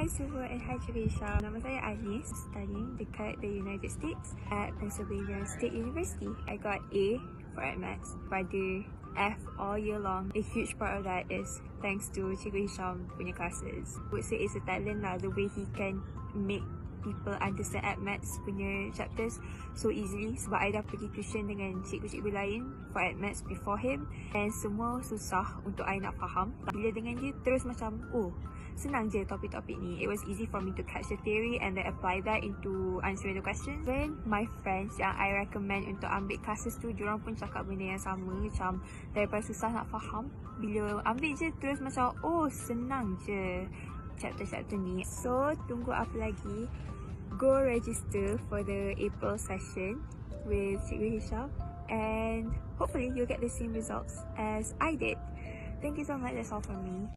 Hai semua and hi Cikgu Hisham. Nama saya Anis, studying dekat the United States at Pennsylvania State University. I got A for Maths pada F all year long. A huge part of that is thanks to Cikgu Hisham punya classes. I would say it's a talent lah, the way he can make people understand at Maths punya chapters so easily, sebab I dah pergi tuition dengan cikgu-cikgu lain for at Maths before him and semua susah untuk I nak faham. Bila dengan dia terus macam, oh senang je topik-topik ni. It was easy for me to catch the theory and then apply that into answering the questions. Then my friends yang I recommend untuk ambil classes tu, diorang pun cakap benda yang sama, macam daripada susah nak faham, bila ambil je terus macam, oh senang je chapter-chapter ni. So tunggu apa lagi, go register for the April session with Cikgu Hisham and hopefully you'll get the same results as I did. Thank you so much, that's all from me.